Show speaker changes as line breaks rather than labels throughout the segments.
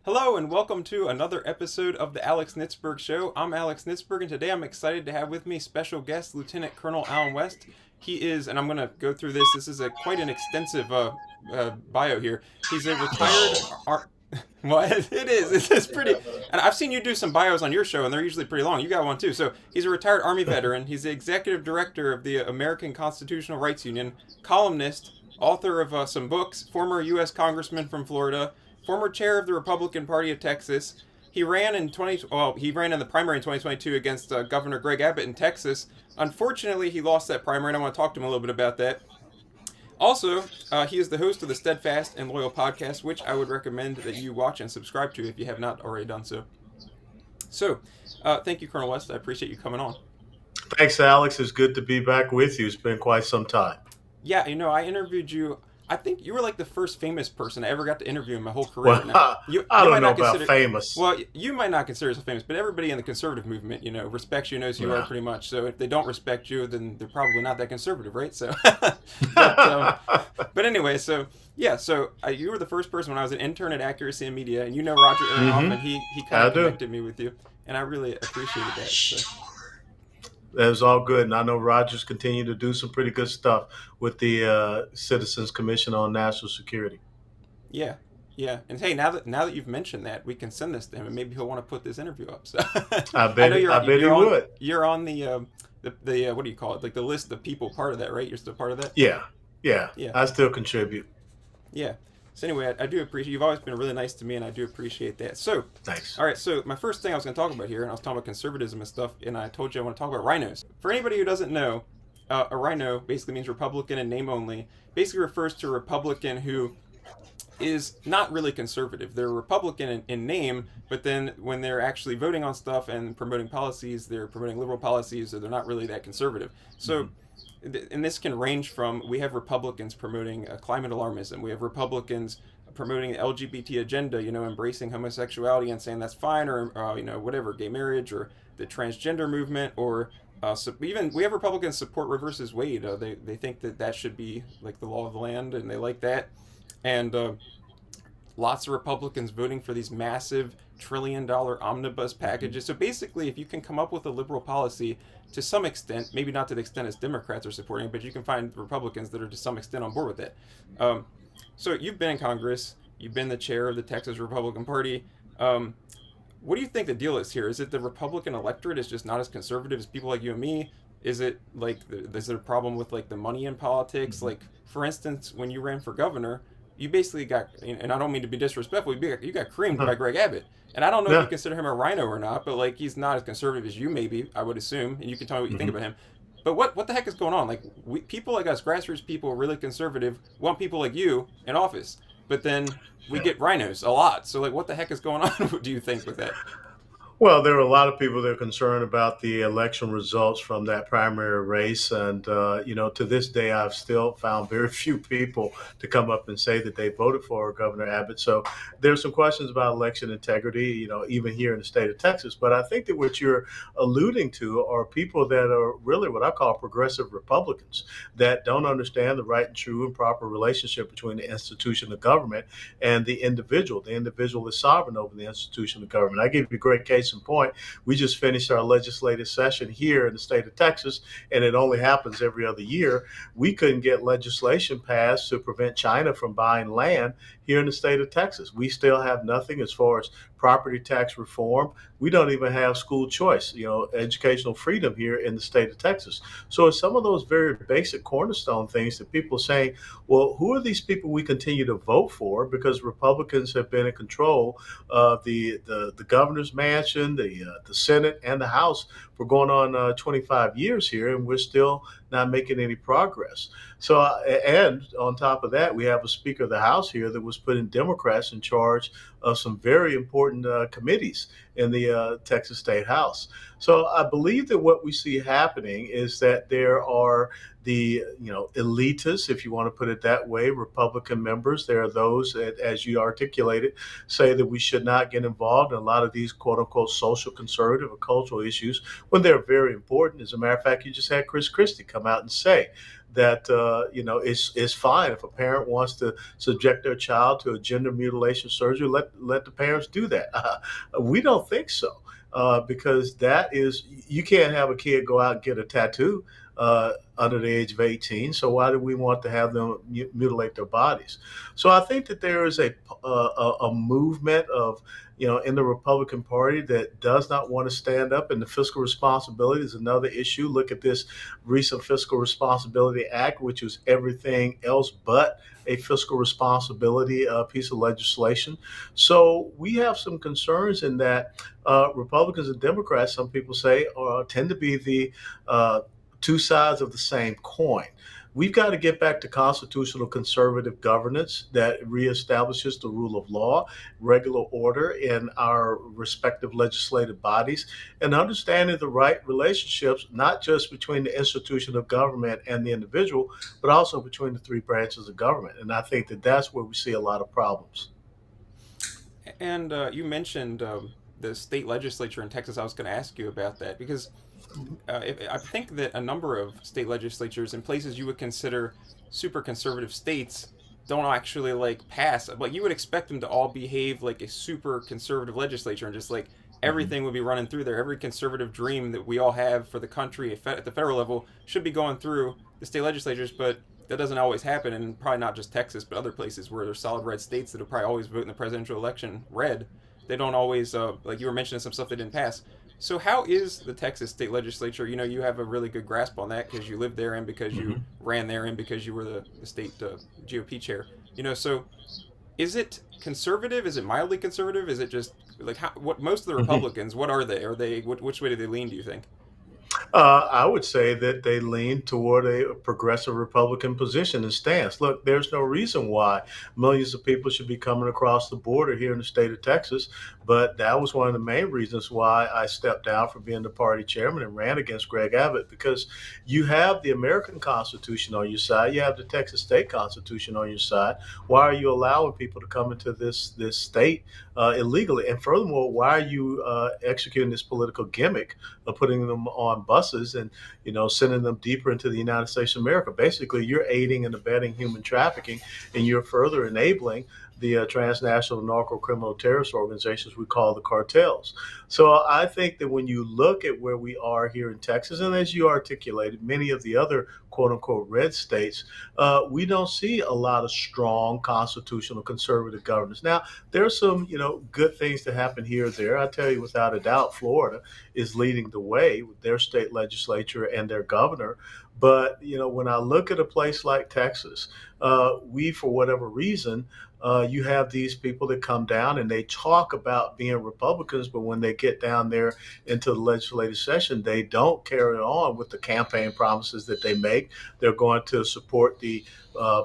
Hello and welcome to another episode of the Alex Nitzberg Show. I'm Alex Nitzberg, and today I'm excited to have with me special guest Lieutenant Colonel Alan West. He is, and I'm going to go through this. This is quite an extensive bio here. He's a retired well, it is. It's pretty. And I've seen you do some bios on your show, and they're usually pretty long. You got one too. So he's a retired Army veteran. He's the executive director of the American Constitutional Rights Union, columnist, author of some books, former U.S. Congressman from Florida, former chair of the Republican Party of Texas. He ran in he ran in the primary in 2022 against Governor Greg Abbott in Texas. Unfortunately, he lost that primary, and I want to talk to him a little bit about that. Also, he is the host of the Steadfast and Loyal podcast, which I would recommend that you watch and subscribe to if you have not already done so. So, thank you, Colonel West. I appreciate you coming on.
Thanks, Alex. It's good to be back with you. It's been quite some time.
Yeah, I interviewed you. I think you were like the first famous person I ever got to interview in my whole career.
Well, I don't know about famous.
Well, you might not consider yourself famous, but everybody in the conservative movement, respects you, knows who you are pretty much. So if they don't respect you, then they're probably not that conservative, right? So, but anyway, so yeah, so you were the first person when I was an intern at Accuracy and Media, and Roger Aronoff, and he kind of connected me with you, and I really appreciated that. So.
That was all good, and I know Roger's continued to do some pretty good stuff with the Citizens Commission on National Security.
Yeah, and hey, now that you've mentioned that, we can send this to him, and maybe he'll want to put this interview up. So
I bet he would.
You're on the what do you call it? Like the list of people part of that, right? You're still part of that.
Yeah. I still contribute.
Yeah. So anyway, I do appreciate, you've always been really nice to me, and I do appreciate that. So,
thanks.
All right, so my first thing I was going to talk about here, and I was talking about conservatism and stuff, and I told you I want to talk about RINOs. For anybody who doesn't know, a RINO basically means Republican in name only. Basically refers to a Republican who is not really conservative. They're Republican in name, but then when they're actually voting on stuff and promoting policies, they're promoting liberal policies, so they're not really that conservative. So. And this can range from, we have Republicans promoting climate alarmism. We have Republicans promoting the LGBT agenda, embracing homosexuality and saying that's fine, or, whatever, gay marriage, or the transgender movement, or even we have Republicans support Roe versus Wade. They think that should be like the law of the land, and they like that. And lots of Republicans voting for these massive trillion-dollar omnibus packages. So basically, if you can come up with a liberal policy to some extent, maybe not to the extent as Democrats are supporting, but you can find Republicans that are to some extent on board with it. So you've been in Congress, you've been the chair of the Texas Republican Party. What do you think the deal is here? Is it the Republican electorate is just not as conservative as people like you and me? Is it like, is there a problem with like the money in politics? Like, for instance, when you ran for governor, you basically got, and I don't mean to be disrespectful, you got creamed by Greg Abbott. And I don't know if you consider him a RINO or not, but like he's not as conservative as you maybe, I would assume, and you can tell me what you think about him. But what the heck is going on? Like, people like us, grassroots people, really conservative, want people like you in office, but then we get RINOs a lot. So like, what the heck is going on, do you think, with that?
Well, there are a lot of people that are concerned about the election results from that primary race. And, to this day, I've still found very few people to come up and say that they voted for Governor Abbott. So there's some questions about election integrity, even here in the state of Texas. But I think that what you're alluding to are people that are really what I call progressive Republicans that don't understand the right and true and proper relationship between the institution of government and the individual. The individual is sovereign over the institution of government. I give you a great case in point. We just finished our legislative session here in the state of Texas, and it only happens every other year. We couldn't get legislation passed to prevent China from buying land here in the state of Texas. We still have nothing as far as property tax reform. We don't even have school choice, educational freedom here in the state of Texas. So it's some of those very basic cornerstone things that people are saying, well, who are these people we continue to vote for? Because Republicans have been in control of the governor's mansion, the Senate, and the House for going on 25 years here, and we're still not making any progress. So, and on top of that, we have a Speaker of the House here that was putting Democrats in charge of some very important committees in the Texas State House. So I believe that what we see happening is that there are the elitists, if you want to put it that way, Republican members. There are those that, as you articulated, say that we should not get involved in a lot of these quote unquote social conservative or cultural issues when they're very important. As a matter of fact, you just had Chris Christie come out and say that it's fine if a parent wants to subject their child to a gender mutilation surgery. Let the parents do that. We don't think so. Because that is, you can't have a kid go out and get a tattoo under the age of 18. So why do we want to have them mutilate their bodies? So I think that there is a movement of, in the Republican Party that does not want to stand up, and the fiscal responsibility is another issue. Look at this recent Fiscal Responsibility Act, which was everything else but a fiscal responsibility piece of legislation. So we have some concerns in that Republicans and Democrats, some people say, tend to be the two sides of the same coin. We've got to get back to constitutional conservative governance that reestablishes the rule of law, regular order in our respective legislative bodies, and understanding the right relationships, not just between the institution of government and the individual, but also between the three branches of government. And I think that that's where we see a lot of problems.
And you mentioned the state legislature in Texas. I was going to ask you about that because I think that a number of state legislatures in places you would consider super conservative states don't actually like pass. Like you would expect them to all behave like a super conservative legislature and just like
Mhm.
everything would be running through there. Every conservative dream that we all have for the country at the federal level should be going through the state legislatures, but that doesn't always happen, and probably not just Texas, but other places where there's solid red states that will probably always vote in the presidential election red. They don't always, like you were mentioning, some stuff they didn't pass. So how is the Texas state legislature? You know, you have a really good grasp on that because you lived there and because you
Mhm.
ran there and because you were the state GOP chair. You know, so is it conservative? Is it mildly conservative? Is it just like what most of the
Mhm.
Republicans? What are they? Are they which way do they lean? Do you think?
I would say that they lean toward a progressive Republican position and stance. Look, there's no reason why millions of people should be coming across the border here in the state of Texas, but that was one of the main reasons why I stepped down from being the party chairman and ran against Greg Abbott, because you have the American Constitution on your side, you have the Texas state Constitution on your side. Why are you allowing people to come into this state illegally? And furthermore, why are you executing this political gimmick of putting them on buses and sending them deeper into the United States of America? Basically, you're aiding and abetting human trafficking, and you're further enabling the transnational narco criminal terrorist organizations we call the cartels. So I think that when you look at where we are here in Texas, and as you articulated, many of the other quote unquote red states, we don't see a lot of strong constitutional conservative governance. Now, there's some good things that happen here or there. I tell you, without a doubt, Florida is leading the way with their state legislature and their governor. But when I look at a place like Texas, we, for whatever reason, you have these people that come down and they talk about being Republicans, but when they get down there into the legislative session, they don't carry on with the campaign promises that they make. They're going to support the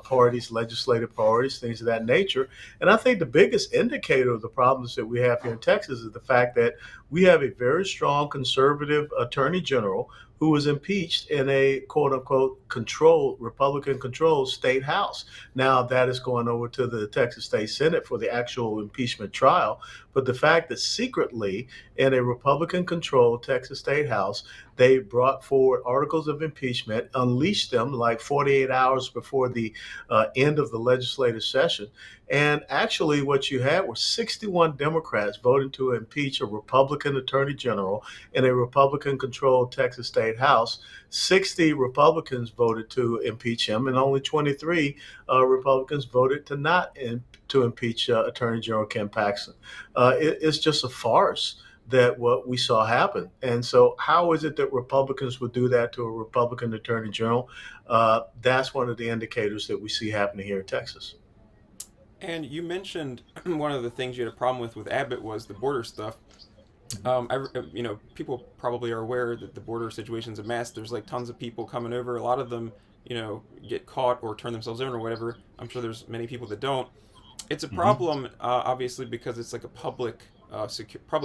parties, legislative priorities, things of that nature. And I think the biggest indicator of the problems that we have here in Texas is the fact that we have a very strong conservative attorney general who was impeached in a quote unquote controlled, Republican controlled state house. Now that is going over to the Texas State Senate for the actual impeachment trial. But the fact that secretly in a Republican controlled Texas State House, they brought forward articles of impeachment, unleashed them like 48 hours before the end of the legislative session. And actually, what you had were 61 Democrats voting to impeach a Republican attorney general in a Republican controlled Texas State House. 60 Republicans voted to impeach him, and only 23 Republicans voted to not to impeach Attorney General Ken Paxton. It's just a farce that what we saw happen. And so, how is it that Republicans would do that to a Republican Attorney General? That's one of the indicators that we see happening here in Texas.
And you mentioned one of the things you had a problem with Abbott was the border stuff. People probably are aware that the border situation's a mess. There's like tons of people coming over. A lot of them, get caught or turn themselves in or whatever. I'm sure there's many people that don't. It's a
Mhm.
problem, obviously, because it's like a public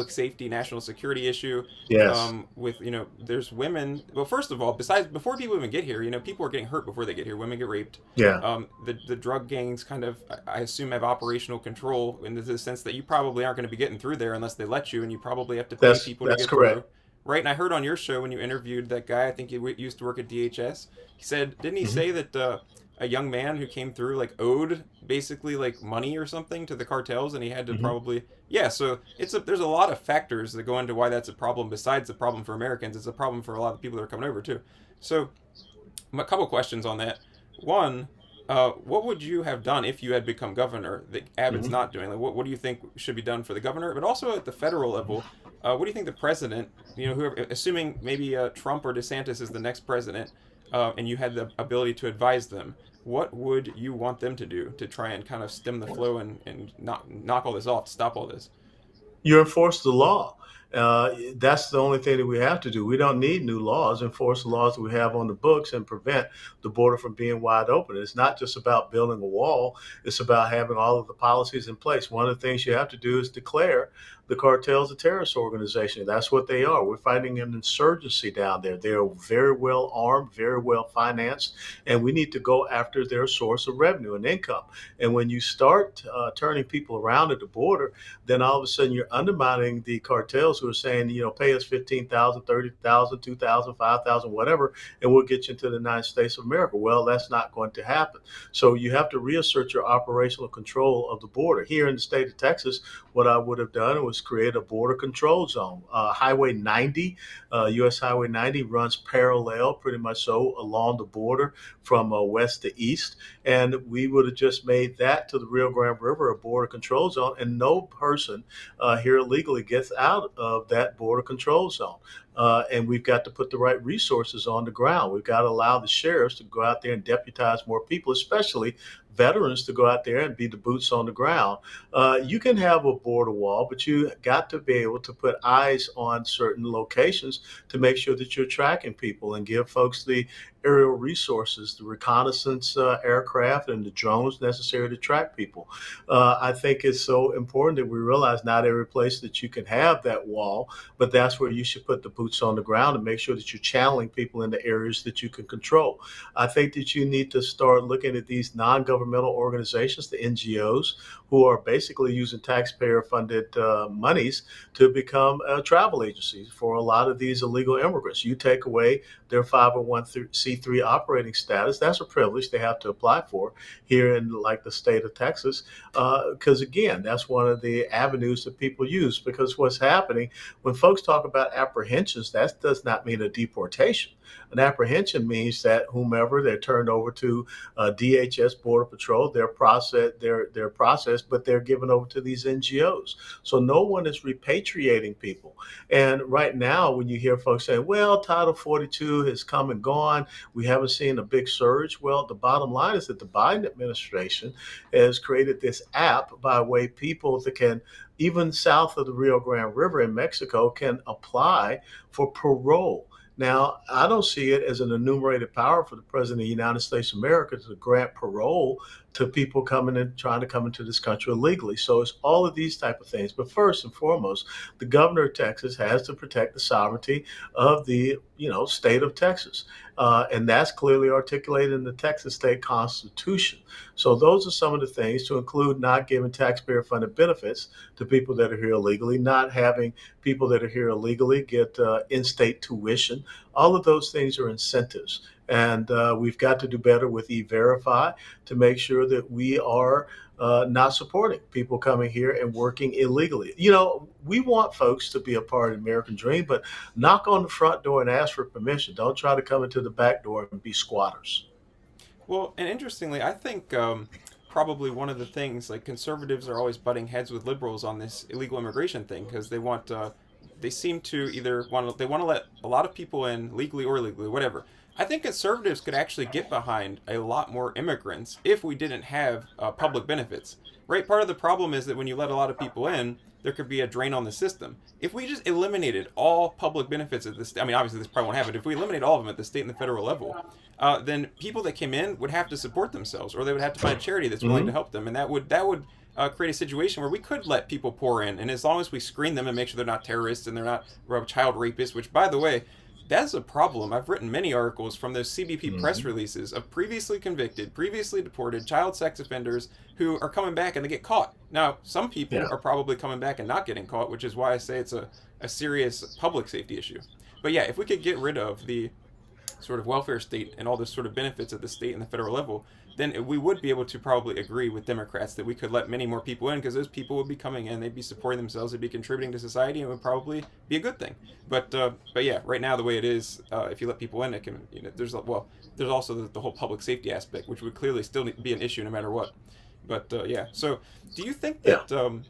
safety, national security issue.
Yes.
With there's women. Well, first of all, besides before people even get here, people are getting hurt before they get here. Women get raped.
Yeah.
The drug gangs kind of, I assume, have operational control in the sense that you probably aren't going to be getting through there unless they let you, and you probably have to pay people to
That's
get through.
correct.
right? And I heard on your show when you interviewed that guy, I think he used to work at DHS. He said, didn't he say that a young man who came through like owed basically like money or something to the cartels, and he had to
Hmm.
probably yeah. So there's a lot of factors that go into why that's a problem. Besides the problem for Americans, it's a problem for a lot of people that are coming over too. So a couple questions on that. One, what would you have done if you had become governor that Abbott's
Hmm.
not doing? Like, what do you think should be done for the governor? But also at the federal level, what do you think the president, whoever, assuming maybe Trump or DeSantis is the next president, and you had the ability to advise them, what would you want them to do to try and kind of stem the flow and knock all this off, stop all this?
You enforce the law. That's the only thing that we have to do. We don't need new laws. Enforce the laws that we have on the books and prevent the border from being wide open. It's not just about building a wall. It's about having all of the policies in place. One of the things you have to do is declare the cartels a terrorist organization. That's what they are. We're fighting an insurgency down there. They are very well armed, very well financed, and we need to go after their source of revenue and income. And when you start turning people around at the border, then all of a sudden you're undermining the cartels who are saying, pay us 15,000, 30,000, 2,000, 5,000, whatever, and we'll get you into the United States of America. Well, that's not going to happen. So you have to reassert your operational control of the border. Here in the state of Texas, what I would have done was create a border control zone. Highway 90, US Highway 90 runs parallel, pretty much so, along the border from west to east. And we would have just made that to the Rio Grande River a border control zone, and no person here illegally gets out of that border control zone. And we've got to put the right resources on the ground. We've got to allow the sheriffs to go out there and deputize more people, especially veterans, to go out there and be the boots on the ground. You can have a border wall, but you got to be able to put eyes on certain locations to make sure that you're tracking people and give folks the aerial resources, the reconnaissance aircraft, and the drones necessary to track people. I think it's so important that we realize not every place that you can have that wall, but that's where you should put the boots on the ground and make sure that you're channeling people into areas that you can control. I think that you need to start looking at these non-governmental organizations, the NGOs, who are basically using taxpayer-funded monies to become travel agencies for a lot of these illegal immigrants. You take away their 501c3 operating status, that's a privilege they have to apply for here in like the state of Texas, because again, that's one of the avenues that people use. Because what's happening when folks talk about apprehensions, that does not mean a deportation. An apprehension means that whomever they're turned over to DHS, Border Patrol, they're processed, but they're given over to these NGOs. So no one is repatriating people. And right now, when you hear folks say, well, Title 42 has come and gone, we haven't seen a big surge. Well, the bottom line is that the Biden administration has created this app by way people that can, even south of the Rio Grande River in Mexico, can apply for parole. Now, I don't see it as an enumerated power for the President of the United States of America to grant parole to people coming in, trying to come into this country illegally. So it's all of these type of things. But first and foremost, the governor of Texas has to protect the sovereignty of the state of Texas. And that's clearly articulated in the Texas state constitution. So those are some of the things, to include not giving taxpayer funded benefits to people that are here illegally, not having people that are here illegally get in-state tuition. All of those things are incentives. And we've got to do better with E-Verify to make sure that we are not supporting people coming here and working illegally. We want folks to be a part of the American dream, but knock on the front door and ask for permission. Don't try to come into the back door and be squatters.
Well, and interestingly, I think probably one of the things, like, conservatives are always butting heads with liberals on this illegal immigration thing because they seem to either want to let a lot of people in legally or illegally, whatever. I think conservatives could actually get behind a lot more immigrants if we didn't have public benefits. Right? Part of the problem is that when you let a lot of people in, there could be a drain on the system. If we just eliminated all public benefits at this, I mean, obviously this probably won't happen. If we eliminate all of them at the state and the federal level, then people that came in would have to support themselves, or they would have to find a charity that's willing to
Mm-hmm.
help them, and that would create a situation where we could let people pour in, and as long as we screen them and make sure they're not terrorists and they're not child rapists, which, by the way, That's a problem. I've written many articles from those CBP press
Hmm.
releases of previously convicted, previously deported child sex offenders who are coming back and they get caught. Now, some people
Yeah.
are probably coming back and not getting caught, which is why I say it's a serious public safety issue. But yeah, if we could get rid of the sort of welfare state and all the sort of benefits at the state and the federal level, then we would be able to probably agree with Democrats that we could let many more people in because those people would be coming in, they'd be supporting themselves, they'd be contributing to society, and it would probably be a good thing. But yeah, right now the way it is, if you let people in, it can there's also the whole public safety aspect, which would clearly still be an issue no matter what. But yeah, so do you think
Yeah.
that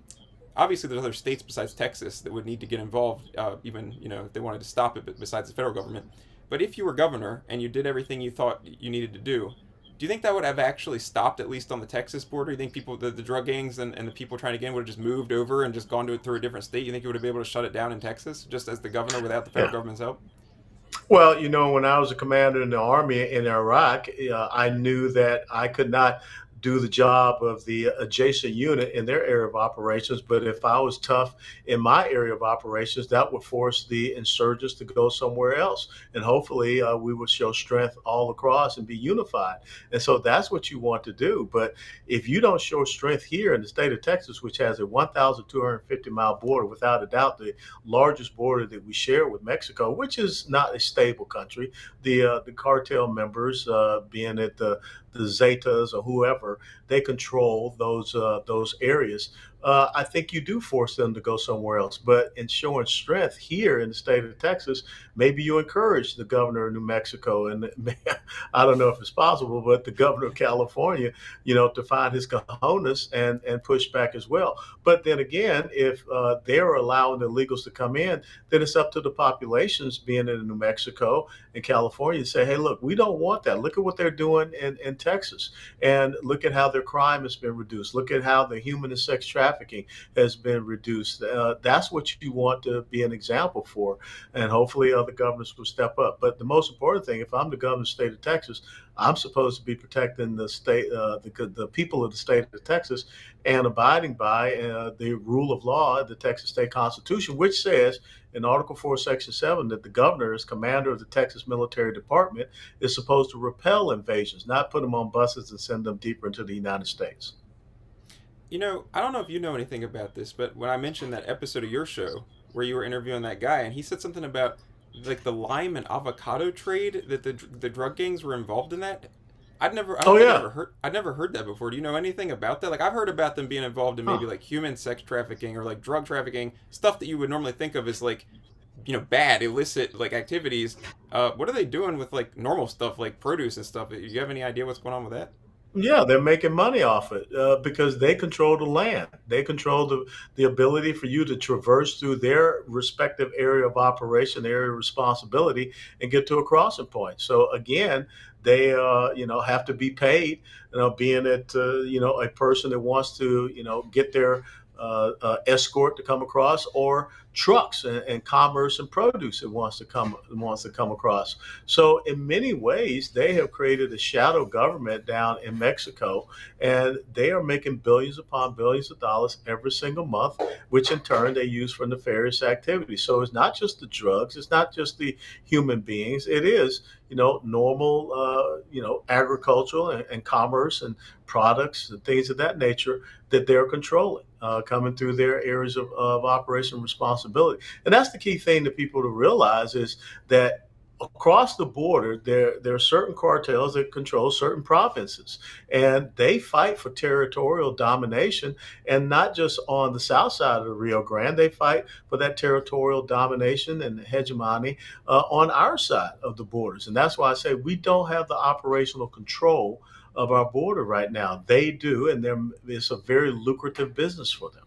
obviously there's other states besides Texas that would need to get involved, even if they wanted to stop it, besides the federal government. But if you were governor and you did everything you thought you needed to do you think that would have actually stopped at least on the Texas border? You think people, the drug gangs and the people trying to get in would have just moved over and just gone to it through a different state? You think you would have been able to shut it down in Texas just as the governor without the federal
Yeah.
government's help?
Well, when I was a commander in the army in Iraq, I knew that I could not do the job of the adjacent unit in their area of operations. But if I was tough in my area of operations, that would force the insurgents to go somewhere else. And hopefully, we would show strength all across and be unified. And so that's what you want to do. But if you don't show strength here in the state of Texas, which has a 1,250-mile border, without a doubt, the largest border that we share with Mexico, which is not a stable country. The cartel members, being it the Zetas or whoever, they control those areas. I think you do force them to go somewhere else. But in showing strength here in the state of Texas, maybe you encourage the governor of New Mexico, and I don't know if it's possible, but the governor of California, to find his cojones and push back as well. But then again, if they're allowing the illegals to come in, then it's up to the populations being in New Mexico and California to say, hey, look, we don't want that. Look at what they're doing in Texas. And look at how their crime has been reduced. Look at how the human and sex trafficking has been reduced. That's what you want to be an example for. And hopefully other governors will step up. But the most important thing, if I'm the governor of the state of Texas, I'm supposed to be protecting the state, the people of the state of Texas, and abiding by the rule of law, the Texas State Constitution, which says in Article 4, Section 7, that the governor, as commander of the Texas Military Department, is supposed to repel invasions, not put them on buses and send them deeper into the United States.
I don't know if you know anything about this, but when I mentioned that episode of your show where you were interviewing that guy, and he said something about like the lime and avocado trade that the drug gangs were involved in that. I
Oh,
don't think
yeah.
I'd never heard that before. Do you know anything about that? Like I've heard about them being involved in maybe
Huh.
like human sex trafficking or like drug trafficking, stuff that you would normally think of as like, bad, illicit like activities. What are they doing with like normal stuff like produce and stuff? Do you have any idea what's going on with that?
Yeah, they're making money off it because they control the land. They control the ability for you to traverse through their respective area of operation, area of responsibility, and get to a crossing point. So again, they have to be paid. Being it a person that wants to get their escort to come across, or trucks and commerce and produce that wants to come across. So in many ways, they have created a shadow government down in Mexico, and they are making billions upon billions of dollars every single month, which in turn they use for nefarious activities. So it's not just the drugs, it's not just the human beings. It is normal agricultural and commerce and products and things of that nature that they're controlling, coming through their areas of operation responsibility. And that's the key thing that people to realize is that across the border, there are certain cartels that control certain provinces, and they fight for territorial domination, and not just on the south side of the Rio Grande. They fight for that territorial domination and hegemony on our side of the borders, and that's why I say we don't have the operational control of our border right now. They do, and it's a very lucrative business for them.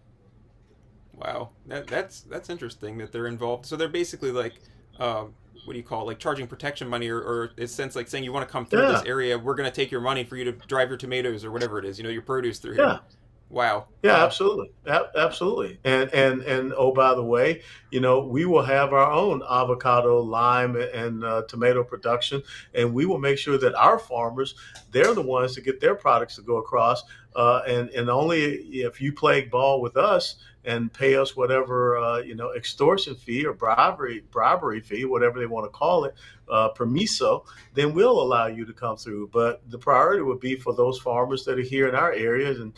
Wow, that's interesting that they're involved. So they're basically like, what do you call it? Like charging protection money, or in a sense like saying you want to come through this
Yeah,
area, we're gonna take your money for you to drive your tomatoes or whatever it is, your produce through here.
yeah.
Wow.
Yeah, absolutely. Absolutely. And oh, by the way, we will have our own avocado, lime, and tomato production, and we will make sure that our farmers, they're the ones to get their products to go across. And only if you play ball with us, and pay us whatever extortion fee or bribery fee, whatever they want to call it, permiso, then we'll allow you to come through. But the priority would be for those farmers that are here in our areas, and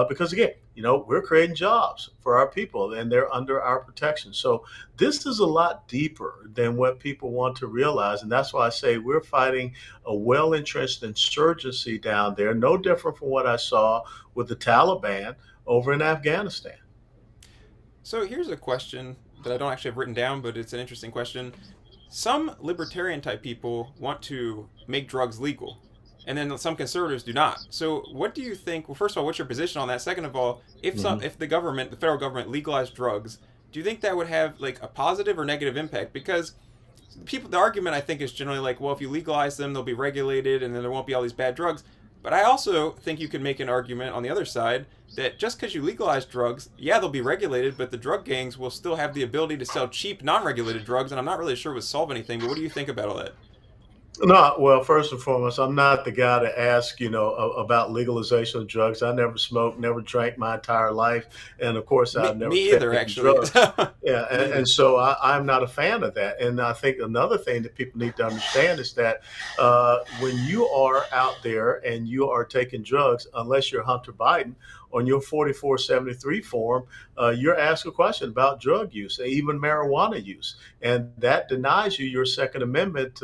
because again, we're creating jobs for our people, and they're under our protection. So this is a lot deeper than what people want to realize, and that's why I say we're fighting a well-entrenched insurgency down there, no different from what I saw with the Taliban over in Afghanistan.
So here's a question that I don't actually have written down, but it's an interesting question. Some libertarian type people want to make drugs legal, and then some conservatives do not. So what do you think? Well, first of all, what's your position on that? Second of all,
Mhm.
if the government, the federal government, legalized drugs, do you think that would have like a positive or negative impact? Because the argument I think is generally like, well, if you legalize them, they'll be regulated, and then there won't be all these bad drugs. But I also think you can make an argument on the other side that just because you legalize drugs, yeah, they'll be regulated, but the drug gangs will still have the ability to sell cheap, non-regulated drugs, and I'm not really sure it would solve anything. But what do you think about all that?
No, well, first and foremost, I'm not the guy to ask, about legalization of drugs. I never smoked, never drank my entire life, and of course, I've never
Me either,
taken
actually.
drugs. Yeah,
Me
and
either.
so I'm not a fan of that. And I think another thing that people need to understand is that when you are out there and you are taking drugs, unless you're Hunter Biden, on your 4473 form, you're asked a question about drug use, even marijuana use, and that denies you your Second Amendment,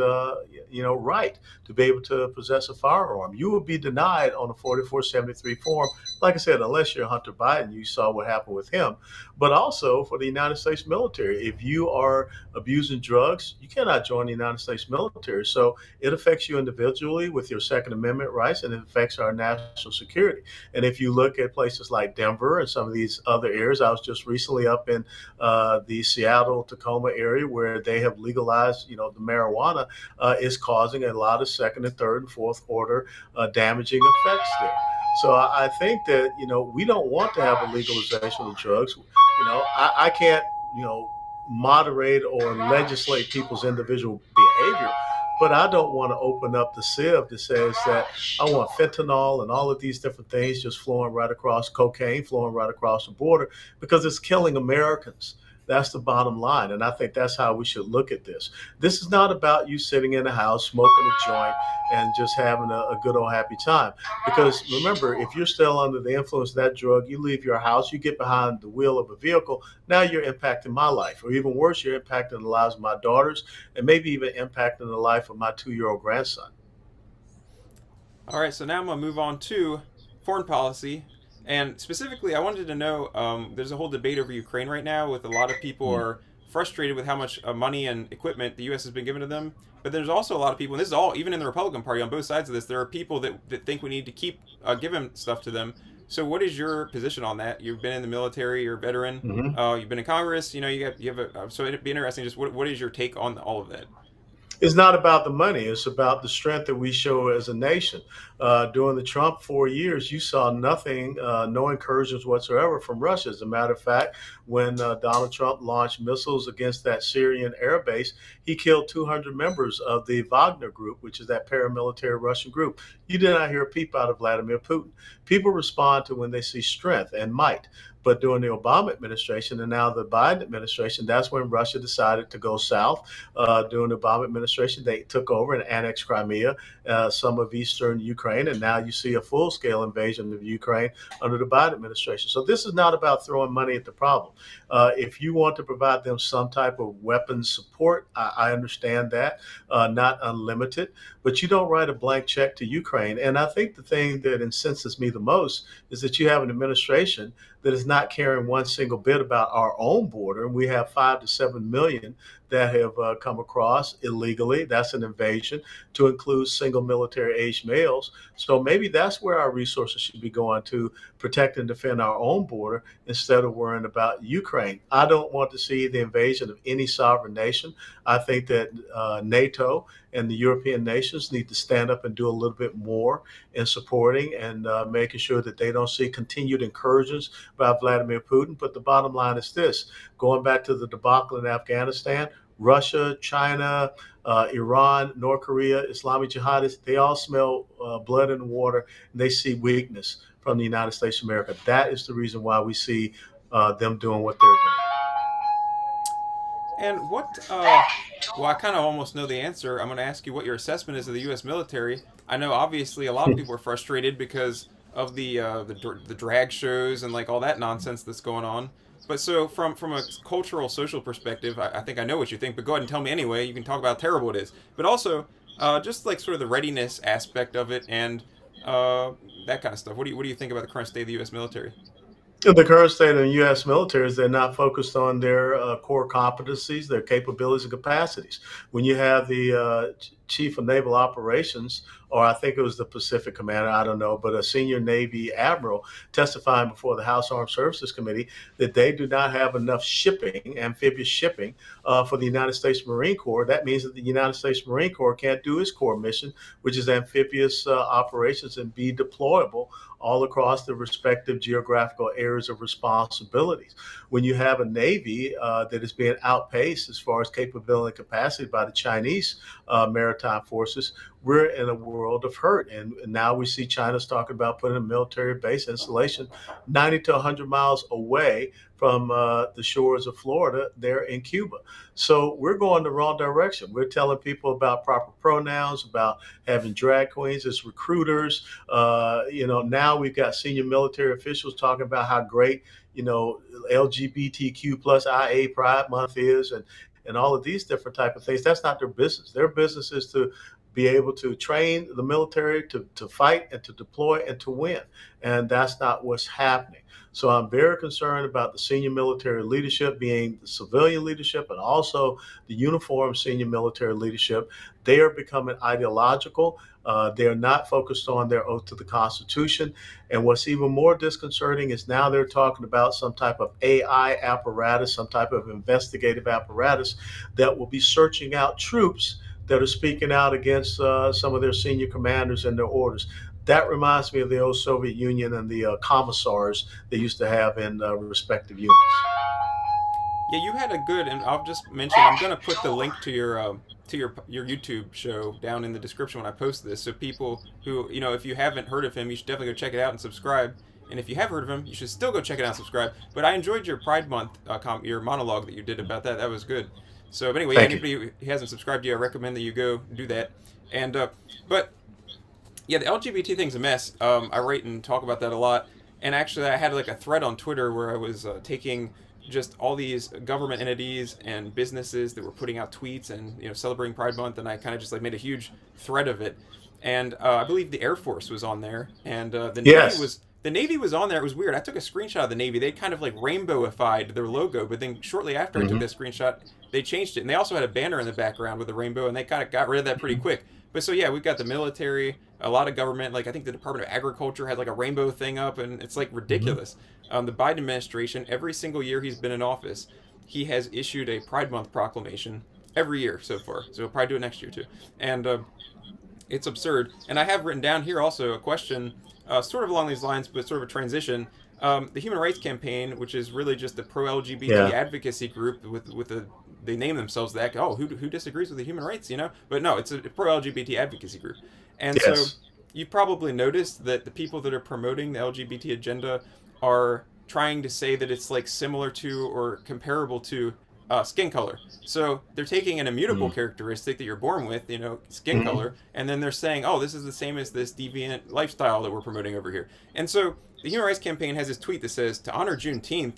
right to be able to possess a firearm. You will be denied on a 4473 form, like I said, unless you're Hunter Biden. You saw what happened with him, but also for the United States military. If you are abusing drugs, you cannot join the United States military. So it affects you individually with your Second Amendment rights, and it affects our national security. And if you look at places like Denver and some of these other areas, I was just recently up in the Seattle, Tacoma area where they have legalized, the marijuana is causing a lot of second and third and fourth order damaging effects there. So I think that we don't want to have a legalization of drugs. I can't moderate or legislate people's individual behavior, but I don't want to open up the sieve that says that I want fentanyl and all of these different things just flowing right across, cocaine flowing right across the border, because it's killing Americans. That's the bottom line. And I think that's how we should look at this. This is not about you sitting in a house, smoking a joint, and just having a good old happy time. Because remember, if you're still under the influence of that drug, you leave your house, you get behind the wheel of a vehicle, now you're impacting my life. Or even worse, you're impacting the lives of my daughters, and maybe even impacting the life of my 2-year-old grandson.
All right, so now I'm going to move on to foreign policy. And specifically, I wanted to know there's a whole debate over Ukraine right now with a lot of people are frustrated with how much money and equipment the U.S. has been given to them. But there's also a lot of people, and this is all, even in the Republican Party on both sides of this, there are people that think we need to keep giving stuff to them. So what is your position on that? You've been in the military, you're a veteran,
Mm-hmm.
you've been in Congress, you have a, so it'd be interesting, just what is your take on all of that?
It's not about the money. It's about the strength that we show as a nation. During the Trump 4 years, you saw nothing, no incursions whatsoever from Russia. As a matter of fact, when Donald Trump launched missiles against that Syrian air base, he killed 200 members of the Wagner group, which is that paramilitary Russian group. You did not hear a peep out of Vladimir Putin. People respond to when they see strength and might. But during the Obama administration and now the Biden administration, that's when Russia decided to go south. During the Obama administration, they took over and annexed Crimea, some of eastern Ukraine, and now you see a full-scale invasion of Ukraine under the Biden administration. So this is not about throwing money at the problem. If you want to provide them some type of weapons support, I understand that, not unlimited, but you don't write a blank check to Ukraine. And I think the thing that incenses me the most is that you have an administration that is not caring one single bit about our own border. And we have 5 to 7 million that have come across illegally. That's an invasion, to include single military age males. So maybe that's where our resources should be going, to protect and defend our own border instead of worrying about Ukraine. I don't want to see the invasion of any sovereign nation. I think that NATO and the European nations need to stand up and do a little bit more in supporting and making sure that they don't see continued incursions by Vladimir Putin. But the bottom line is this: going back to the debacle in Afghanistan, Russia, China, Iran, North Korea, Islamic jihadists, they all smell blood in the water, and they see weakness from the United States of America. That is the reason why we see them doing what they're doing.
And what? Well, I kind of almost know the answer. I'm going to ask you what your assessment is of the U.S. military. I know obviously a lot of people are frustrated because of the drag shows and like all that nonsense that's going on. But so from a cultural social perspective, I think I know what you think. But go ahead and tell me anyway. You can talk about how terrible it is, but also just like sort of the readiness aspect of it and uh, that kind of stuff. What do you think about the current state of the U.S. military?
The current state of the U.S. military is they're not focused on their core competencies, their capabilities and capacities. When you have the chief of naval operations, or I think it was the Pacific commander, I don't know, but a senior Navy admiral testifying before the House Armed Services Committee that they do not have enough shipping, amphibious shipping, for the United States Marine Corps. That means that the United States Marine Corps can't do its core mission, which is amphibious operations, and be deployable all across the respective geographical areas of responsibilities. When you have a Navy that is being outpaced as far as capability and capacity by the Chinese maritime forces, we're in a world of hurt. And now we see China's talking about putting a military base installation 90 to 100 miles away from the shores of Florida there in Cuba. So we're going the wrong direction. We're telling people about proper pronouns, about having drag queens as recruiters. Now we've got senior military officials talking about how great, LGBTQ plus IA Pride Month is, and all of these different type of things. That's not their business. Their business is to be able to train the military to fight and to deploy and to win. And that's not what's happening. So I'm very concerned about the senior military leadership being the civilian leadership and also the uniformed senior military leadership. They are becoming ideological. They're not focused on their oath to the Constitution. And what's even more disconcerting is now they're talking about some type of AI apparatus, some type of investigative apparatus that will be searching out troops that are speaking out against some of their senior commanders and their orders. That reminds me of the old Soviet Union and the commissars they used to have in respective units.
Yeah, you had a good, and I'll just mention I'm gonna put the link to your YouTube show down in the description when I post this, so people who if you haven't heard of him, you should definitely go check it out and subscribe. And if you have heard of him, you should still go check it out and subscribe. But I enjoyed your Pride Month your monologue that you did about that. That was good. So, but anyway, yeah,
Thank you.
anybody who hasn't subscribed to you, I recommend that you go do that. And but yeah, the LGBT thing's a mess. I write and talk about that a lot. And actually, I had like a thread on Twitter where I was taking just all these government entities and businesses that were putting out tweets and celebrating Pride Month, and I kind of just like made a huge thread of it. And I believe the Air Force was on there, and
Yes.
the Navy was on there. It was weird. I took a screenshot of the Navy. They kind of like rainbowified their logo, but then shortly after I took
Mm-hmm.
that screenshot, they changed it, and they also had a banner in the background with a rainbow, and they kind of got rid of that pretty quick. But so yeah, we've got the military, a lot of government. Like I think the Department of Agriculture had like a rainbow thing up, and it's like
Mm-hmm.
ridiculous. The Biden administration, every single year he's been in office, he has issued a Pride Month proclamation every year so far. So he'll probably do it next year too. And it's absurd. And I have written down here also a question, sort of along these lines, but sort of a transition. The Human Rights Campaign, which is really just a pro-LGBT
Yeah.
advocacy group with a they name themselves that. Oh, who disagrees with the human rights? But no, it's a pro-LGBT advocacy group, and so
Yes.
you probably noticed that the people that are promoting the LGBT agenda are trying to say that it's like similar to or comparable to skin color. So they're taking an immutable characteristic that you're born with, skin
Mm-hmm.
color, and then they're saying, oh, this is the same as this deviant lifestyle that we're promoting over here. And so the Human Rights Campaign has this tweet that says, to honor Juneteenth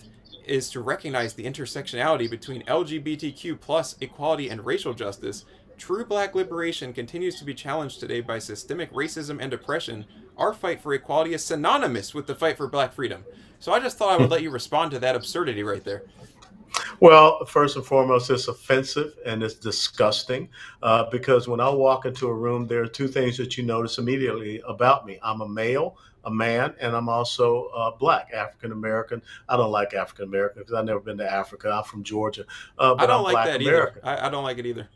is to recognize the intersectionality between LGBTQ plus equality and racial justice. True black liberation continues to be challenged today by systemic racism and oppression. Our fight for equality is synonymous with the fight for black freedom. So I just thought I would let you respond to that absurdity right there.
Well, first and foremost, it's offensive and it's disgusting because when I walk into a room, there are two things that you notice immediately about me. I'm a male, a man, and I'm also black, African American. I don't like African American because I've never been to Africa. I'm from Georgia,
I
but
don't
I'm
like
black
that either.
American.
I don't like it either.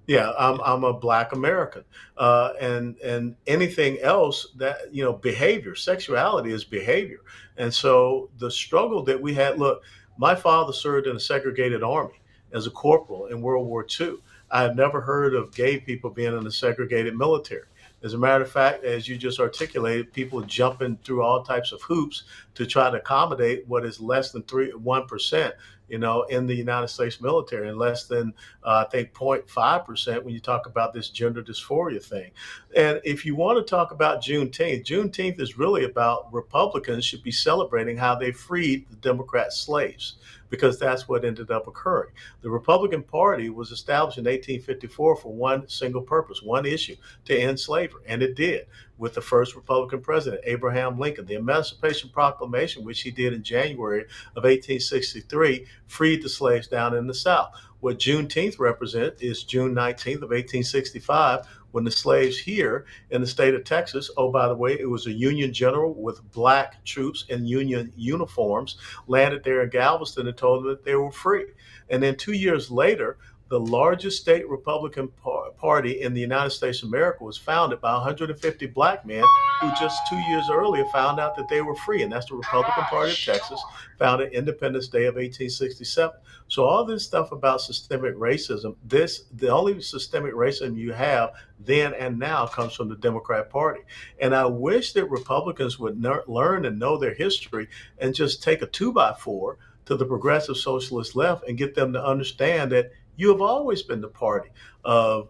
Yeah, I'm a black American, and anything else that behavior, sexuality is behavior, and so the struggle that we had. Look, my father served in a segregated army as a corporal in World War II. I have never heard of gay people being in a segregated military. As a matter of fact, as you just articulated, people are jumping through all types of hoops to try to accommodate what is less than 1%, in the United States military, and less than I think 0.5% when you talk about this gender dysphoria thing. And if you want to talk about Juneteenth is really about Republicans should be celebrating how they freed the Democrat slaves, because that's what ended up occurring. The Republican Party was established in 1854 for one single purpose, one issue, to end slavery. And it did, with the first Republican president, Abraham Lincoln. The Emancipation Proclamation, which he did in January of 1863, freed the slaves down in the South. What Juneteenth represents is June 19th of 1865, when the slaves here in the state of Texas, oh, by the way, it was a Union general with black troops in Union uniforms, landed there in Galveston and told them that they were free. And then 2 years later, the largest state Republican party in the United States of America was founded by 150 black men who just 2 years earlier found out that they were free. And that's the Republican Party of Texas, founded Independence Day of 1867. So all this stuff about systemic racism, the only systemic racism you have then and now comes from the Democrat Party. And I wish that Republicans would learn and know their history and just take a 2x4 to the progressive socialist left and get them to understand that you have always been the party of,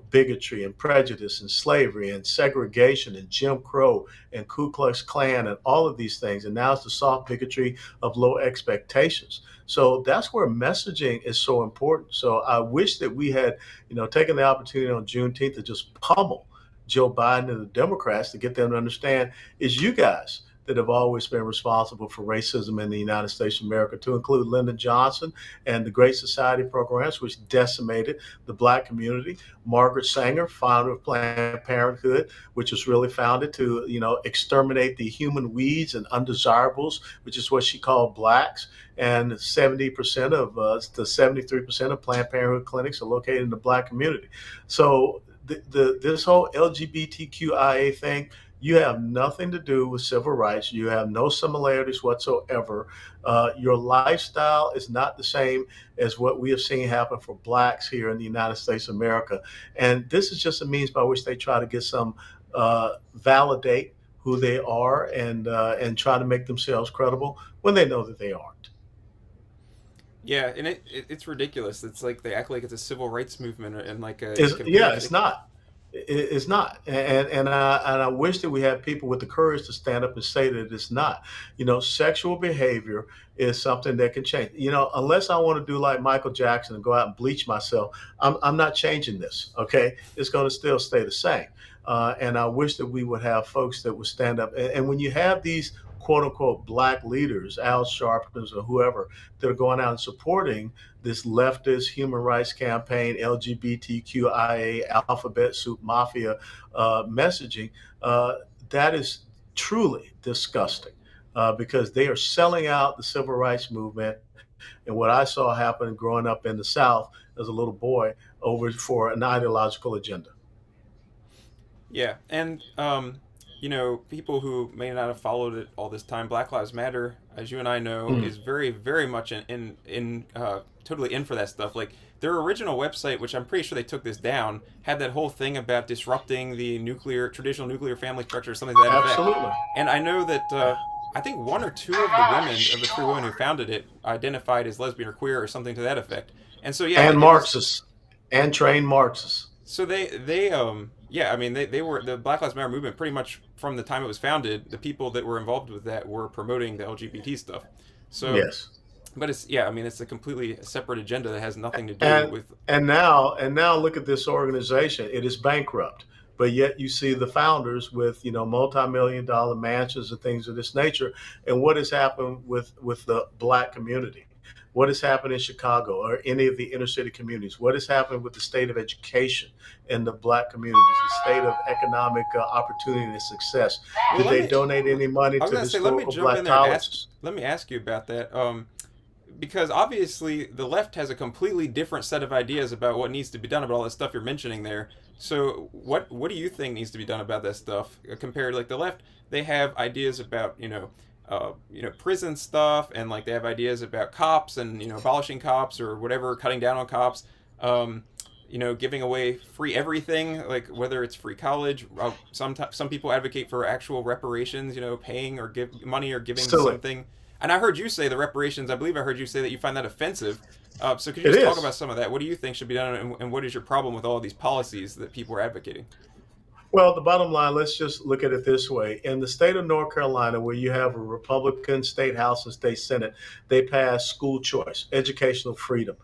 bigotry and prejudice and slavery and segregation and Jim Crow and Ku Klux Klan and all of these things. And now it's the soft bigotry of low expectations. So that's where messaging is so important. So I wish that we had, taken the opportunity on Juneteenth to just pummel Joe Biden and the Democrats to get them to understand it's you guys that have always been responsible for racism in the United States of America, to include Lyndon Johnson and the Great Society programs, which decimated the black community. Margaret Sanger, founder of Planned Parenthood, which was really founded to, exterminate the human weeds and undesirables, which is what she called blacks. And 70% of the 73% of Planned Parenthood clinics are located in the black community. So this whole LGBTQIA thing, you have nothing to do with civil rights. You have no similarities whatsoever. Your lifestyle is not the same as what we have seen happen for blacks here in the United States of America. And this is just a means by which they try to get some validate who they are and try to make themselves credible when they know that they aren't.
Yeah, and it's ridiculous. It's like they act like it's a civil rights movement and like a
Yeah, it's not. It's not, and I wish that we had people with the courage to stand up and say that it's not. Sexual behavior is something that can change. Unless I want to do like Michael Jackson and go out and bleach myself, I'm not changing this. Okay, it's going to still stay the same. And I wish that we would have folks that would stand up. And when you have these quote unquote black leaders, Al Sharptons or whoever, that are going out and supporting this leftist human rights campaign, LGBTQIA, alphabet soup mafia messaging, that is truly disgusting because they are selling out the civil rights movement. And what I saw happen growing up in the South as a little boy over for an ideological agenda.
Yeah, and people who may not have followed it all this time, Black Lives Matter, as you and I know,
Mm.
is very, very much in totally in for that stuff. Like their original website, which I'm pretty sure they took this down, had that whole thing about disrupting the traditional nuclear family structure, or something to that effect.
Absolutely.
And I know that I think one or two of the women, of the three women who founded it, identified as lesbian or queer or something to that effect. And so yeah,
And
it was
Marxists and trained Marxists.
so they yeah, I mean they were the Black Lives Matter movement pretty much from the time it was founded. The people that were involved with that were promoting the LGBT stuff. So,
Yes.
but it's I mean it's a completely separate agenda that has nothing to do
And
with.
and now look at this organization. It is bankrupt. But yet you see the founders with, multi-million dollar mansions and things of this nature. And what has happened with the black community? What has happened in Chicago or any of the inner city communities? What has happened with the state of education in the black communities, the state of economic opportunity and success?
Well,
Did they donate any money
I was
to
gonna say let me
historical
jump
black
in there and
colleges?
let me ask you about that. Because obviously the left has a completely different set of ideas about what needs to be done about all this stuff you're mentioning there. So what do you think needs to be done about that stuff compared to like the left? They have ideas about prison stuff, and like they have ideas about cops and abolishing cops or whatever, cutting down on cops. giving away free everything, like whether it's free college. Some people advocate for actual reparations, paying or give money or giving
Silly.
something. And I heard you say the reparations. I believe I heard you say that you find that offensive. So could you
It
just talk
is.
about some of that? What do you think should be done, and what is your problem with all these policies that people are advocating?
Well, the bottom line, let's just look at it this way. In the state of North Carolina, where you have a Republican state House and state Senate, they passed school choice, educational freedom,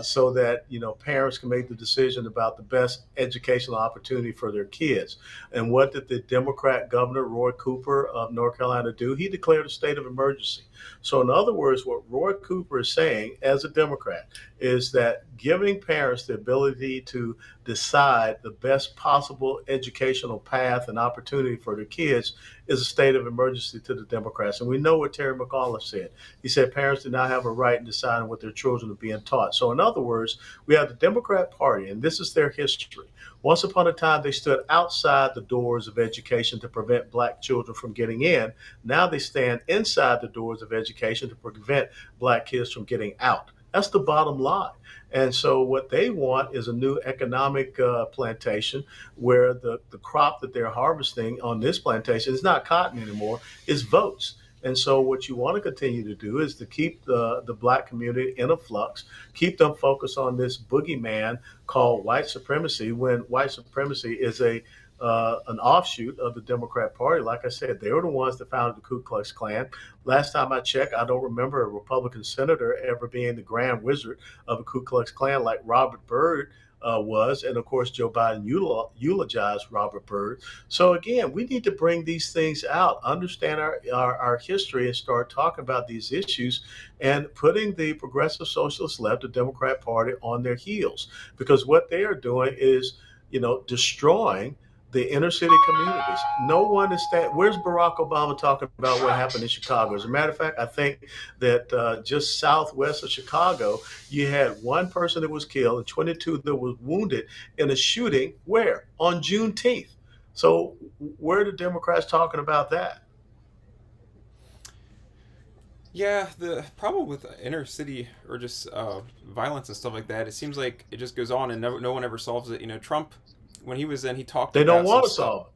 so that parents can make the decision about the best educational opportunity for their kids. And what did the Democrat governor, Roy Cooper of North Carolina, do? He declared a state of emergency. So, in other words, what Roy Cooper is saying as a Democrat is that giving parents the ability to decide the best possible educational path and opportunity for their kids is a state of emergency to the Democrats. And we know what Terry McAuliffe said. He said parents do not have a right in deciding what their children are being taught. So, in other words, we have the Democrat Party, and this is their history. Once upon a time, they stood outside the doors of education to prevent black children from getting in. Now they stand inside the doors of education to prevent black kids from getting out. That's the bottom line. And so, what they want is a new economic plantation where the crop that they're harvesting on this plantation is not cotton anymore, it's votes. And so, what you want to continue to do is to keep the black community in a flux, keep them focused on this boogeyman called white supremacy, when white supremacy is an offshoot of the Democrat Party. Like I said, they were the ones that founded the Ku Klux Klan. Last time I checked, I don't remember a Republican senator ever being the grand wizard of the Ku Klux Klan like Robert Byrd was. And of course, Joe Biden eulogized Robert Byrd. So again, we need to bring these things out, understand our history, and start talking about these issues and putting the progressive socialist left, the Democrat Party, on their heels. Because what they are doing is, destroying the inner city communities. No one is that. Where's Barack Obama talking about what happened in Chicago? As a matter of fact, I think that just southwest of Chicago, you had one person that was killed and 22 that was wounded in a shooting. Where? On Juneteenth. So where are the Democrats talking about that?
Yeah, the problem with inner city or just violence and stuff like that, it seems like it just goes on and no one ever solves it. Trump, when he was in, he talked
They don't
about some
want to
stuff.
solve it.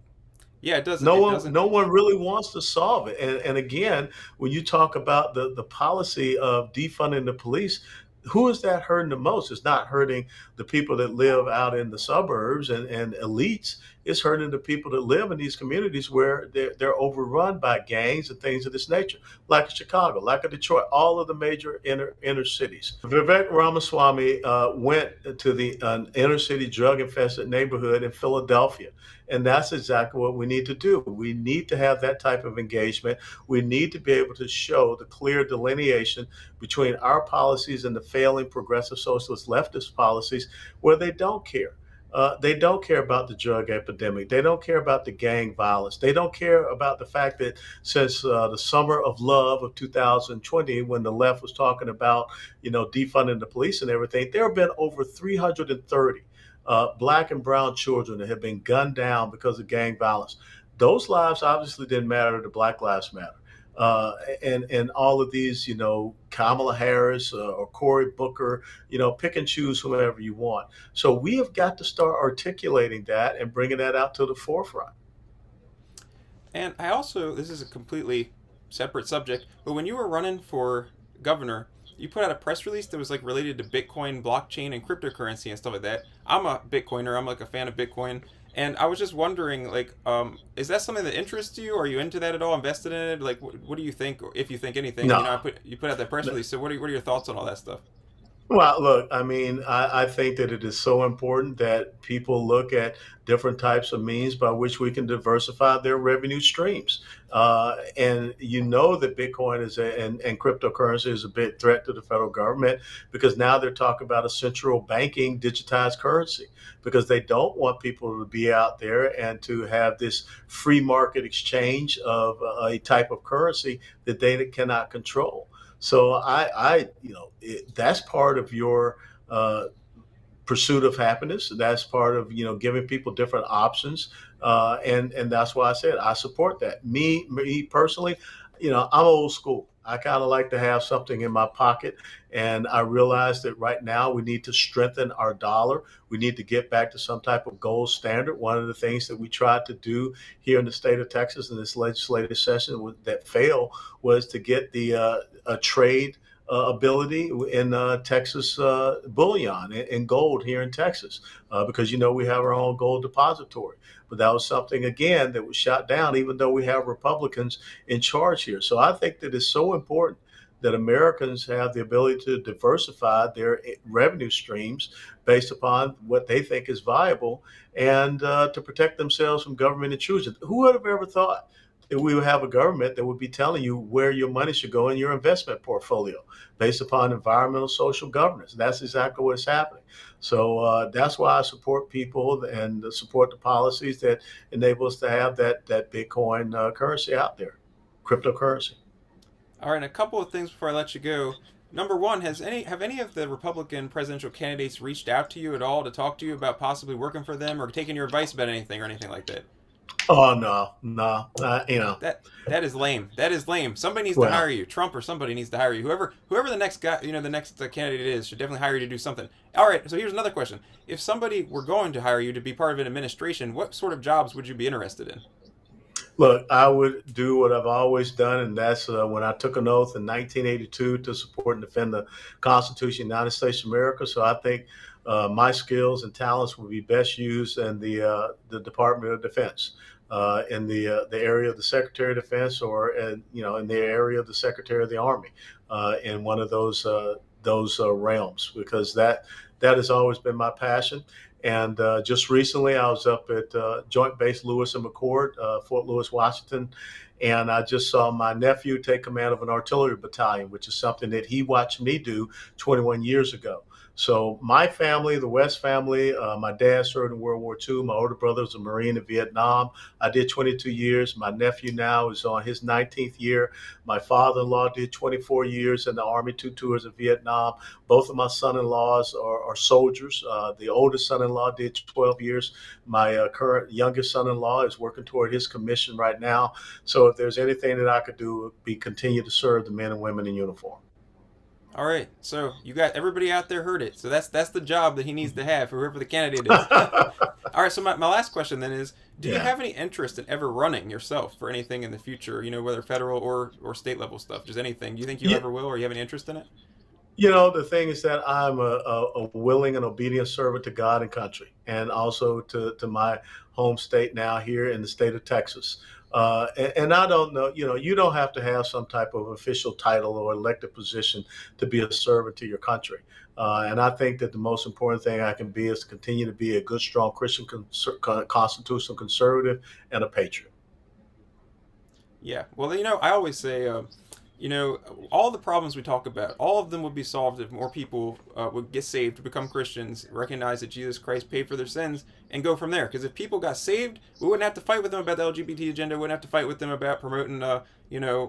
Yeah, it doesn't.
No
It
one,
doesn't.
no one really wants to solve it. And again, when you talk about the policy of defunding the police, who is that hurting the most? It's not hurting the people that live out in the suburbs and elites. It's hurting the people that live in these communities where they're overrun by gangs and things of this nature, like Chicago, like Detroit, all of the major inner cities. Vivek Ramaswamy went to the inner city drug infested neighborhood in Philadelphia. And that's exactly what we need to do. We need to have that type of engagement. We need to be able to show the clear delineation between our policies and the failing progressive socialist leftist policies where they don't care. They don't care about the drug epidemic. They don't care about the gang violence. They don't care about the fact that since the summer of love of 2020, when the left was talking about, defunding the police and everything, there have been over 330 black and brown children that have been gunned down because of gang violence. Those lives obviously didn't matter to Black Lives Matter. And all of these, Kamala Harris or Cory Booker, pick and choose whomever you want. So we have got to start articulating that and bringing that out to the forefront.
And I also, this is a completely separate subject, but when you were running for governor, you put out a press release that was like related to Bitcoin, blockchain, and cryptocurrency and stuff like that. I'm a Bitcoiner. I'm like a fan of Bitcoin, and I was just wondering, like, is that something that interests you? Are you into that at all? Invested in it? Like, what do you think, or if you think anything?
No,
You put out that press release. So what are your thoughts on all that stuff?
well, look, I mean, I think that it is so important that people look at different types of means by which we can diversify their revenue streams. And that Bitcoin and cryptocurrency is a big threat to the federal government because now they're talking about a central banking digitized currency because they don't want people to be out there and to have this free market exchange of a type of currency that they cannot control. So that's part of your uh, pursuit of happiness. That's part of giving people different options, and that's why I said I support that. Me personally, I'm old school. I kind of like to have something in my pocket. And I realize that right now we need to strengthen our dollar. We need to get back to some type of gold standard. One of the things that we tried to do here in the state of Texas in this legislative session that failed was to get the a trade ability in Texas bullion and gold here in Texas, because we have our own gold depository. But that was something again that was shot down, even though we have Republicans in charge here. So I think that it's so important that Americans have the ability to diversify their revenue streams based upon what they think is viable, and to protect themselves from government intrusion. Who would have ever thought that we would have a government that would be telling you where your money should go in your investment portfolio based upon environmental social governance? That's exactly what's happening. So that's why I support people and support the policies that enable us to have that Bitcoin currency out there, cryptocurrency.
All right, and a couple of things before I let you go. Number one, have any of the Republican presidential candidates reached out to you at all to talk to you about possibly working for them or taking your advice about anything or anything like that?
Oh no, no,
That is lame. That is lame. Somebody needs to hire
well,
you. Trump or somebody needs to hire you. Whoever the next guy, the next candidate is, should definitely hire you to do something. All right. So here's another question: if somebody were going to hire you to be part of an administration, what sort of jobs would you be interested in?
look, I would do what I've always done, and that's when I took an oath in 1982 to support and defend the Constitution of the United States of America. So I think my skills and talents would be best used in the Department of Defense, in the area of the Secretary of Defense, or in the area of the Secretary of the Army, in one of those realms, because that has always been my passion. And just recently, I was up at Joint Base Lewis and McChord, Fort Lewis, Washington, and I just saw my nephew take command of an artillery battalion, which is something that he watched me do 21 years ago. So my family, the West family, my dad served in World War II. My older brother was a Marine in Vietnam. I did 22 years. My nephew now is on his 19th year. My father-in-law did 24 years in the Army, 2 tours of Vietnam. Both of my son-in-laws are soldiers. The oldest son-in-law did 12 years. My current youngest son-in-law is working toward his commission right now. So if there's anything that I could do, it would be continue to serve the men and women in uniform.
All right. So you got everybody out there heard it. So that's the job that he needs to have, whoever the candidate is. All right. So my last question then is: do you
Yeah.
have any interest in ever running yourself for anything in the future? Whether federal or state level stuff, just anything. Do you think you
Yeah.
ever will, or you have any interest in it?
The thing is that I'm a willing and obedient servant to God and country, and also to my home state now here in the state of Texas. And I don't know, you don't have to have some type of official title or elected position to be a servant to your country. And I think that the most important thing I can be is to continue to be a good, strong Christian, constitutional conservative, and a patriot.
Yeah. Well, I always say, all the problems we talk about, all of them would be solved if more people would get saved, become Christians, recognize that Jesus Christ paid for their sins, and go from there. Because if people got saved, we wouldn't have to fight with them about the LGBT agenda. We wouldn't have to fight with them about promoting,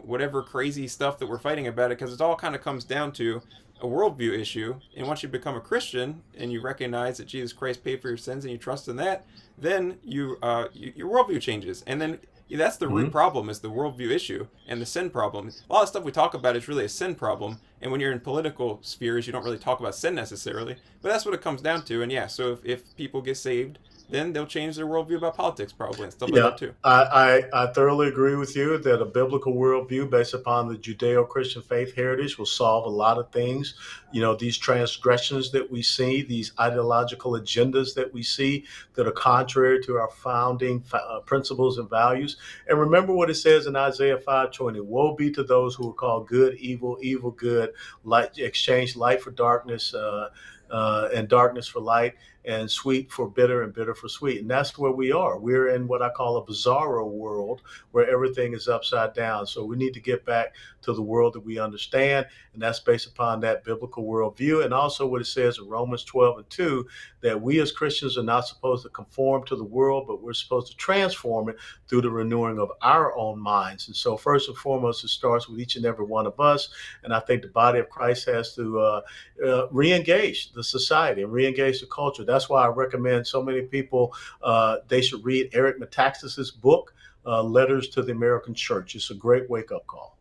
whatever crazy stuff that we're fighting about it. Because it all kind of comes down to a worldview issue. And once you become a Christian and you recognize that Jesus Christ paid for your sins and you trust in that, then your worldview changes, and then that's the root
Mhm.
problem, is the worldview issue and the sin problem. A lot of stuff we talk about is really a sin problem, and when you're in political spheres, you don't really talk about sin necessarily, but that's what it comes down to. And yeah, so if people get saved, then they'll change their worldview about politics probably and stuff like
Yeah,
that too.
I thoroughly agree with you that a biblical worldview based upon the Judeo Christian faith heritage will solve a lot of things. These transgressions that we see, these ideological agendas that we see that are contrary to our founding principles and values. And remember what it says in Isaiah 5:20: woe be to those who are called good, evil, evil, good, light, exchange light for darkness, and darkness for light, and sweet for bitter, and bitter for sweet. And that's where we are. We're in what I call a bizarro world where everything is upside down. So we need to get back to the world that we understand. And that's based upon that biblical worldview. And also what it says in Romans 12:2, that we as Christians are not supposed to conform to the world, but we're supposed to transform it through the renewing of our own minds. And so first and foremost, it starts with each and every one of us. And I think the body of Christ has to re-engage the society and re-engage the culture. That's why I recommend so many people they should read Eric Metaxas's book, Letters to the American Church. It's a great wake-up call.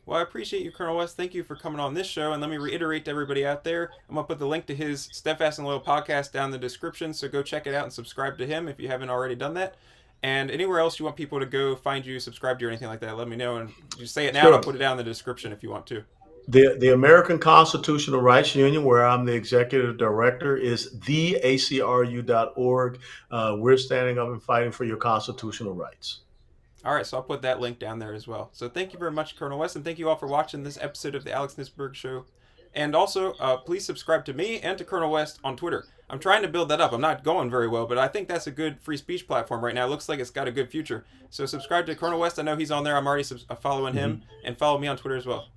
Well, I appreciate you, Colonel West. Thank you for coming on this show. And let me reiterate to everybody out there, I'm going to put the link to his Steadfast and Loyal podcast down in the description. So go check it out and subscribe to him if you haven't already done that. And anywhere else you want people to go find you, subscribe to you, or anything like that, let me know. And you say it now, and I'll
Sure.
put it down in the description if you want to.
The American Constitutional Rights Union, where I'm the executive director, is theacru.org. We're standing up and fighting for your constitutional rights.
All right, so I'll put that link down there as well. So thank you very much, Colonel West, and thank you all for watching this episode of the Alex Nitzberg Show. And also, please subscribe to me and to Colonel West on Twitter. I'm trying to build that up. I'm not going very well, but I think that's a good free speech platform right now. It looks like it's got a good future. So subscribe to Colonel West. I know he's on there. I'm already following him.
Mhm.
And follow me on Twitter as well.